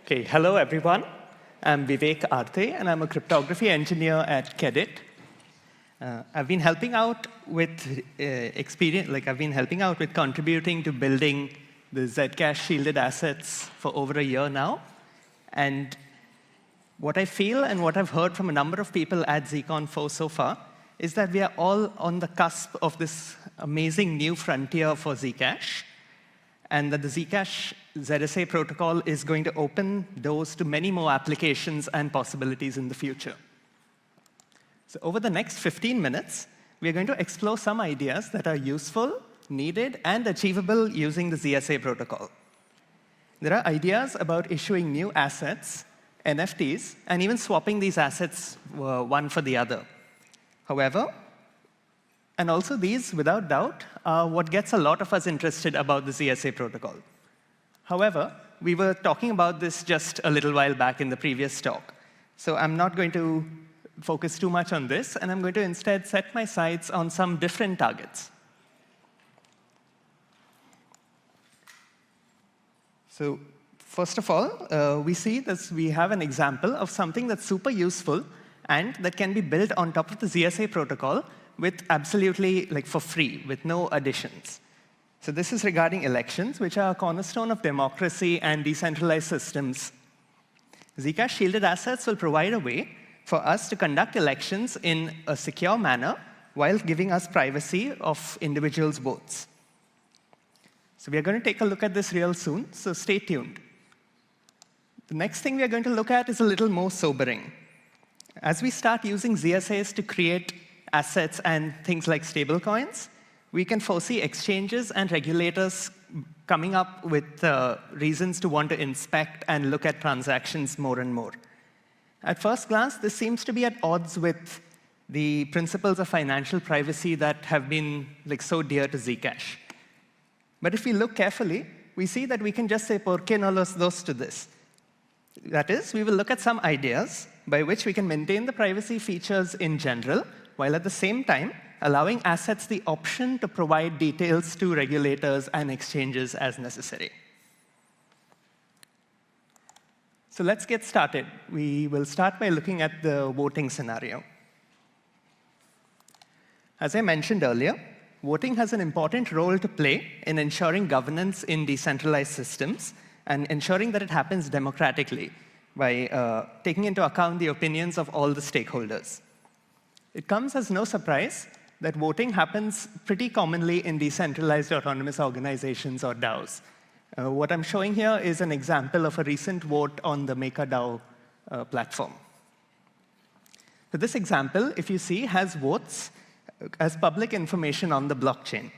Okay, hello everyone. I'm Vivek Arte, and I'm a cryptography engineer at QEDIT. I've been helping out with contributing to building the Zcash Shielded Assets for over a year now. And what I feel and what I've heard from a number of people at ZCon4 so far is that we are all on the cusp of this amazing new frontier for Zcash, and that the Zcash ZSA protocol is going to open doors to many more applications and possibilities in the future. So over the next 15 minutes, we're going to explore some ideas that are useful, needed, and achievable using the ZSA protocol. There are ideas about issuing new assets, NFTs, and even swapping these assets one for the other. However, and also these, without doubt, are what gets a lot of us interested about the ZSA protocol. However, we were talking about this just a little while back in the previous talk. So I'm not going to focus too much on this, and I'm going to instead set my sights on some different targets. So first of all, we see this, we have an example of something that's super useful and that can be built on top of the ZSA protocol with absolutely, for free, with no additions. So this is regarding elections, which are a cornerstone of democracy and decentralized systems. Zcash Shielded Assets will provide a way for us to conduct elections in a secure manner while giving us privacy of individuals' votes. So we are going to take a look at this real soon, so stay tuned. The next thing we are going to look at is a little more sobering. As we start using ZSAs to create assets and things like stablecoins, we can foresee exchanges and regulators coming up with reasons to want to inspect and look at transactions more and more. At first glance, this seems to be at odds with the principles of financial privacy that have been so dear to Zcash. But if we look carefully, we see that we can just say, ¿por qué no los dos to this? That is, we will look at some ideas by which we can maintain the privacy features in general, while at the same time allowing assets the option to provide details to regulators and exchanges as necessary. So let's get started. We will start by looking at the voting scenario. As I mentioned earlier, voting has an important role to play in ensuring governance in decentralized systems and ensuring that it happens democratically by taking into account the opinions of all the stakeholders. It comes as no surprise that voting happens pretty commonly in decentralized autonomous organizations or DAOs. What I'm showing here is an example of a recent vote on the MakerDAO platform. So this example, if you see, has votes as public information on the blockchain.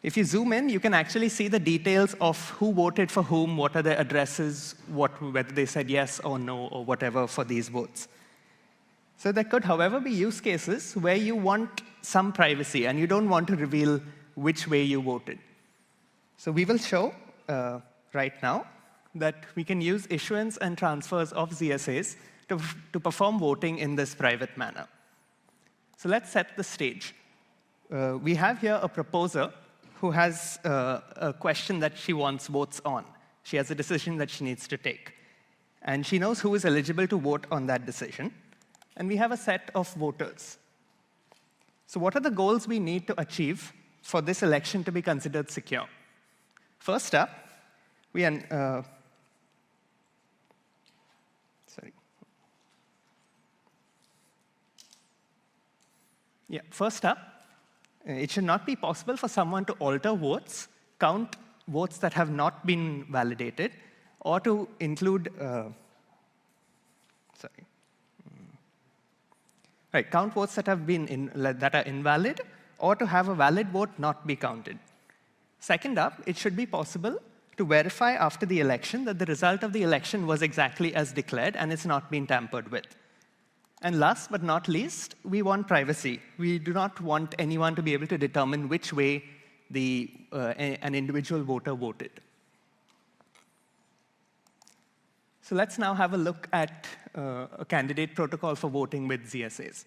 If you zoom in, you can actually see the details of who voted for whom, what are their addresses, whether they said yes or no or whatever for these votes. So there could, however, be use cases where you want some privacy and you don't want to reveal which way you voted. So we will show right now that we can use issuance and transfers of ZSAs to perform voting in this private manner. So let's set the stage. We have here a proposer who has a question that she wants votes on. She has a decision that she needs to take. And she knows who is eligible to vote on that decision. And we have a set of voters. So what are the goals we need to achieve for this election to be considered secure? First up, it should not be possible for someone to alter votes, count votes that have not been validated, or to include, count votes that are invalid, or to have a valid vote not be counted. Second up, it should be possible to verify after the election that the result of the election was exactly as declared and it's not been tampered with. And last but not least, we want privacy. We do not want anyone to be able to determine which way an individual voter voted. So let's now have a look at a candidate protocol for voting with ZSAs.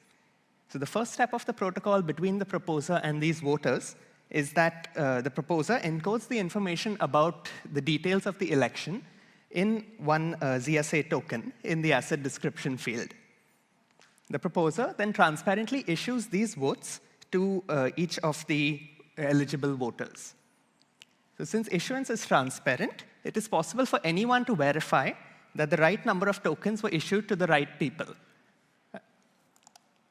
So the first step of the protocol between the proposer and these voters is that the proposer encodes the information about the details of the election in one ZSA token in the asset description field. The proposer then transparently issues these votes to each of the eligible voters. So since issuance is transparent, it is possible for anyone to verify that the right number of tokens were issued to the right people.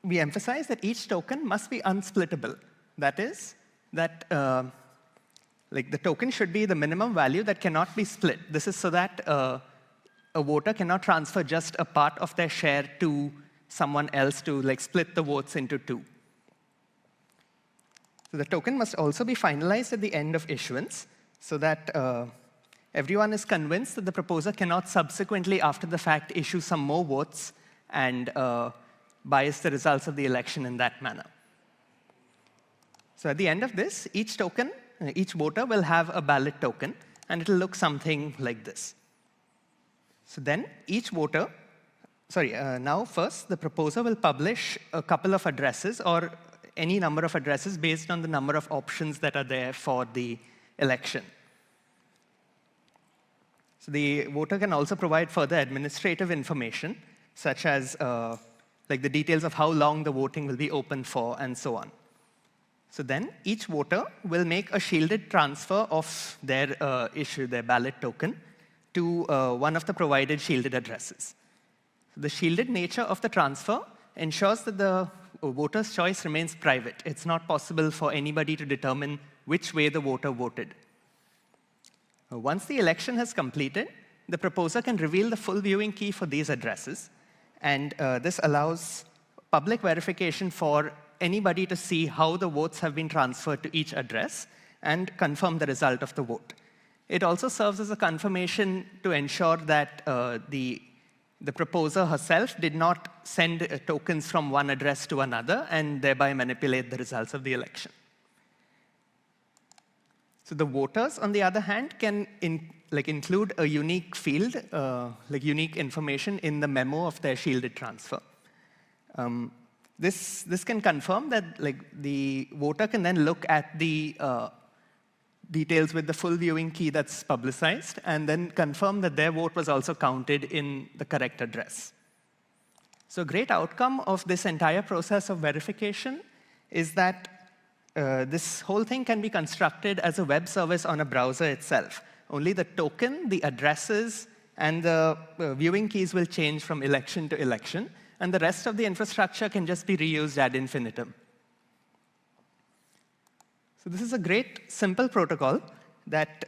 We emphasize that each token must be unsplittable. That is, that the token should be the minimum value that cannot be split. This is so that a voter cannot transfer just a part of their share to someone else to split the votes into two. So the token must also be finalized at the end of issuance so that everyone is convinced that the proposer cannot subsequently, after the fact, issue some more votes and bias the results of the election in that manner. So at the end of this, each voter will have a ballot token, and it will look something like this. So then each voter, now first, the proposer will publish a couple of addresses or any number of addresses based on the number of options that are there for the election. So the voter can also provide further administrative information, such as the details of how long the voting will be open for, and so on. So then each voter will make a shielded transfer of their their ballot token to one of the provided shielded addresses. So the shielded nature of the transfer ensures that the voter's choice remains private. It's not possible for anybody to determine which way the voter voted. Once the election has completed, the proposer can reveal the full viewing key for these addresses, and this allows public verification for anybody to see how the votes have been transferred to each address and confirm the result of the vote. It also serves as a confirmation to ensure that the proposer herself did not send tokens from one address to another and thereby manipulate the results of the election. So the voters, on the other hand, can include a unique field, unique information in the memo of their shielded transfer. This can confirm that the voter can then look at the details with the full viewing key that's publicized and then confirm that their vote was also counted in the correct address. So a great outcome of this entire process of verification is that this whole thing can be constructed as a web service on a browser itself. Only the token, the addresses, and the viewing keys will change from election to election, and the rest of the infrastructure can just be reused ad infinitum. So this is a great, simple protocol that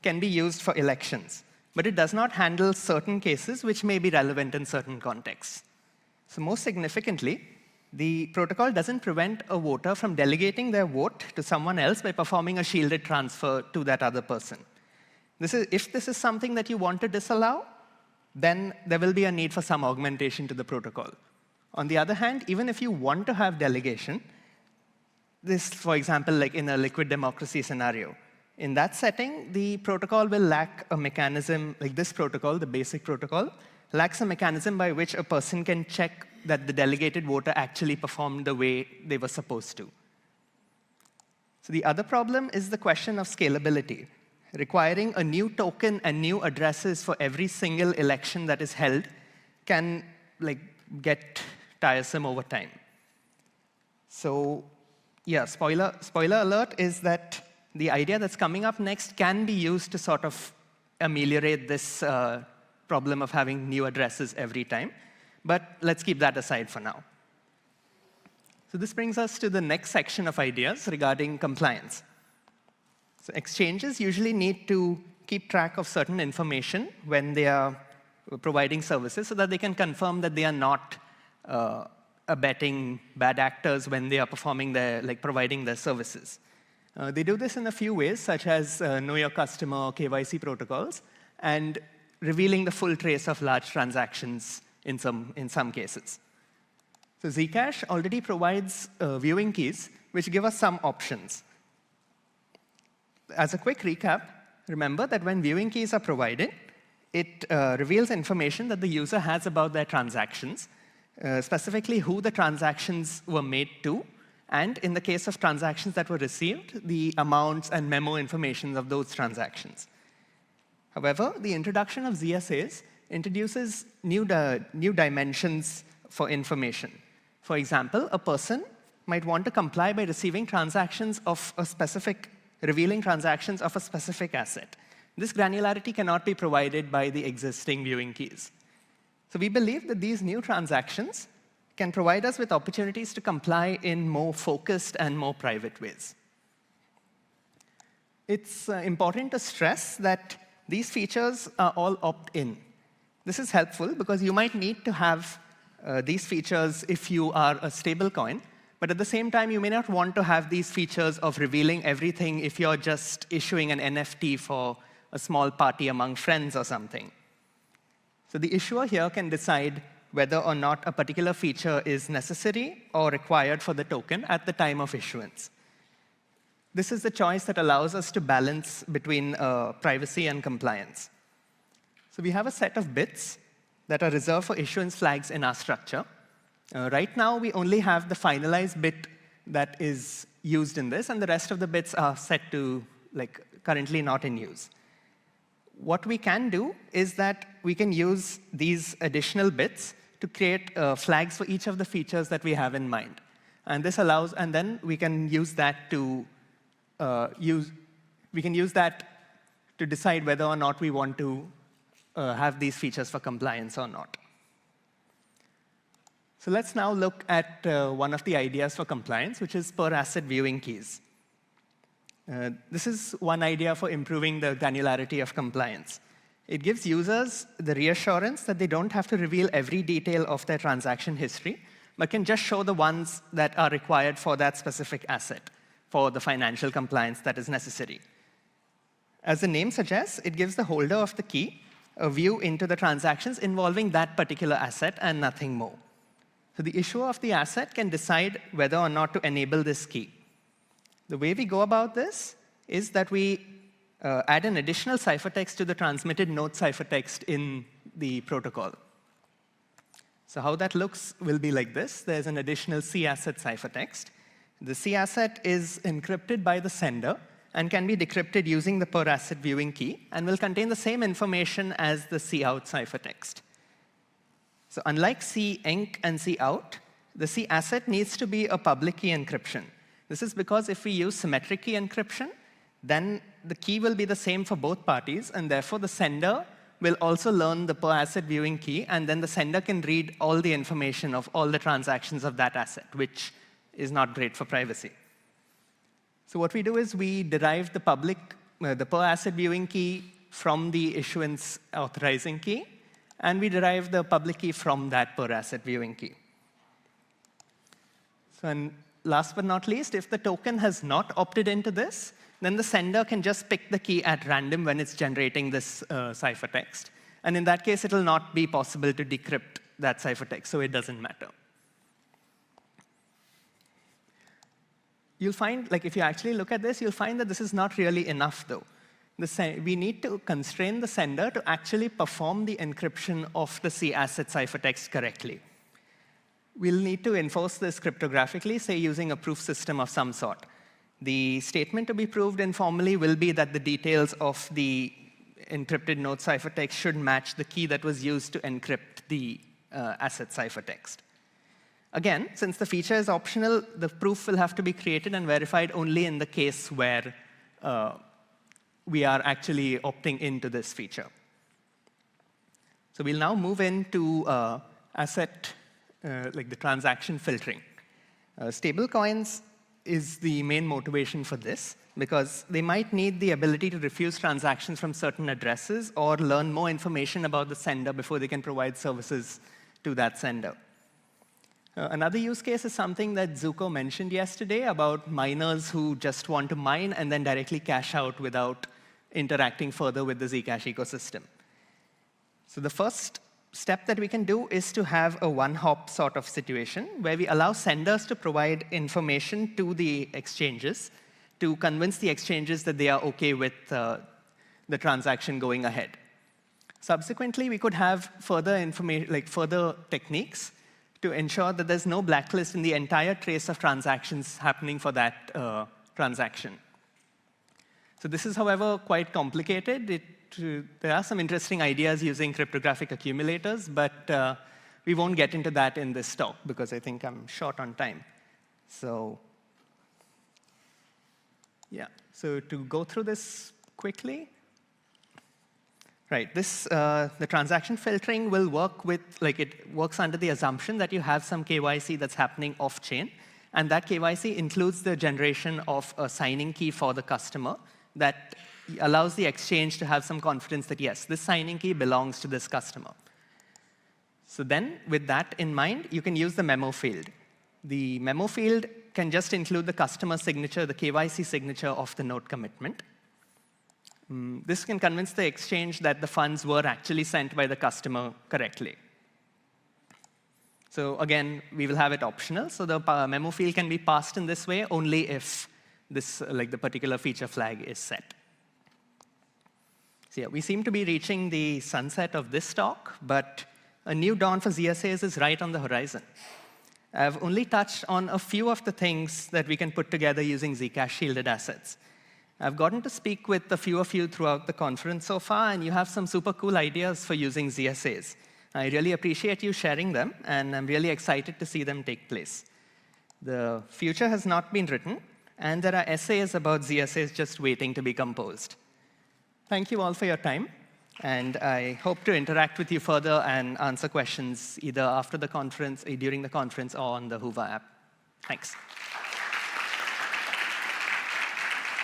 can be used for elections, but it does not handle certain cases which may be relevant in certain contexts. So most significantly, the protocol doesn't prevent a voter from delegating their vote to someone else by performing a shielded transfer to that other person. If this is something that you want to disallow, then there will be a need for some augmentation to the protocol. On the other hand, even if you want to have delegation, this, for example, in a liquid democracy scenario, in that setting, the protocol will lack a mechanism, this protocol, the basic protocol, lacks a mechanism by which a person can check that the delegated voter actually performed the way they were supposed to. So the other problem is the question of scalability. Requiring a new token and new addresses for every single election that is held can get tiresome over time. So yeah, spoiler alert is that the idea that's coming up next can be used to sort of ameliorate this problem of having new addresses every time. But let's keep that aside for now. So this brings us to the next section of ideas regarding compliance. So exchanges usually need to keep track of certain information when they are providing services so that they can confirm that they are not abetting bad actors when they are performing providing their services. They do this in a few ways, such as know your customer or KYC protocols, and revealing the full trace of large transactions in some cases. So Zcash already provides viewing keys, which give us some options. As a quick recap, remember that when viewing keys are provided, it reveals information that the user has about their transactions, specifically who the transactions were made to, and in the case of transactions that were received, the amounts and memo information of those transactions. However, the introduction of ZSAs introduces new dimensions for information. For example, a person might want to comply by receiving transactions of a specific, revealing transactions of a specific asset. This granularity cannot be provided by the existing viewing keys. So we believe that these new transactions can provide us with opportunities to comply in more focused and more private ways. It's important to stress that these features are all opt-in. This is helpful because you might need to have these features if you are a stablecoin, but at the same time, you may not want to have these features of revealing everything if you're just issuing an NFT for a small party among friends or something. So the issuer here can decide whether or not a particular feature is necessary or required for the token at the time of issuance. This is the choice that allows us to balance between privacy and compliance. So we have a set of bits that are reserved for issuance flags in our structure. Right now, we only have the finalized bit that is used in this, and the rest of the bits are set to currently not in use. What we can do is that we can use these additional bits to create flags for each of the features that we have in mind. And this allows, and then we can use that to decide whether or not we want to have these features for compliance or not. So let's now look at one of the ideas for compliance, which is per asset viewing keys. This is one idea for improving the granularity of compliance. It gives users the reassurance that they don't have to reveal every detail of their transaction history, but can just show the ones that are required for that specific asset, for the financial compliance that is necessary. As the name suggests, it gives the holder of the key a view into the transactions involving that particular asset and nothing more. So the issuer of the asset can decide whether or not to enable this key. The way we go about this is that we add an additional ciphertext to the transmitted node ciphertext in the protocol. So how that looks will be like this. There's an additional C asset ciphertext. The C asset is encrypted by the sender and can be decrypted using the per asset viewing key and will contain the same information as the C out ciphertext. So unlike C enc and C out, the C asset needs to be a public key encryption. This is because if we use symmetric key encryption, then the key will be the same for both parties, and therefore the sender will also learn the per asset viewing key, and then the sender can read all the information of all the transactions of that asset, which is not great for privacy. So what we do is we derive the per asset viewing key from the issuance authorizing key, and we derive the public key from that per asset viewing key. So, and last but not least, if the token has not opted into this, then the sender can just pick the key at random when it's generating this ciphertext. And in that case, it will not be possible to decrypt that ciphertext, so it doesn't matter. You'll find, if you actually look at this, you'll find that this is not really enough, though. We need to constrain the sender to actually perform the encryption of the C asset ciphertext correctly. We'll need to enforce this cryptographically, say using a proof system of some sort. The statement to be proved informally will be that the details of the encrypted node ciphertext should match the key that was used to encrypt the asset ciphertext. Again, since the feature is optional, the proof will have to be created and verified only in the case where we are actually opting into this feature. So we'll now move into asset, the transaction filtering. Stablecoins is the main motivation for this, because they might need the ability to refuse transactions from certain addresses or learn more information about the sender before they can provide services to that sender. Another use case is something that Zuko mentioned yesterday about miners who just want to mine and then directly cash out without interacting further with the Zcash ecosystem. So the first step that we can do is to have a one-hop sort of situation where we allow senders to provide information to the exchanges to convince the exchanges that they are OK with the transaction going ahead. Subsequently, we could have further information, further techniques to ensure that there's no blacklist in the entire trace of transactions happening for that transaction. So this is, however, quite complicated. It there are some interesting ideas using cryptographic accumulators, but we won't get into that in this talk because I think I'm short on time. So yeah, so to go through this quickly. Right, the transaction filtering will work with, it works under the assumption that you have some KYC that's happening off-chain, and that KYC includes the generation of a signing key for the customer that allows the exchange to have some confidence that, yes, this signing key belongs to this customer. So then, with that in mind, you can use the memo field. The memo field can just include the customer signature, the KYC signature of the note commitment. This can convince the exchange that the funds were actually sent by the customer correctly. So again, we will have it optional. So the memo field can be passed in this way only if this, the particular feature flag is set. So yeah, we seem to be reaching the sunset of this talk, but a new dawn for ZSAs is right on the horizon. I've only touched on a few of the things that we can put together using Zcash Shielded Assets. I've gotten to speak with a few of you throughout the conference so far, and you have some super cool ideas for using ZSAs. I really appreciate you sharing them, and I'm really excited to see them take place. The future has not been written, and there are essays about ZSAs just waiting to be composed. Thank you all for your time, and I hope to interact with you further and answer questions either after the conference, during the conference, or on the Hoover app. Thanks.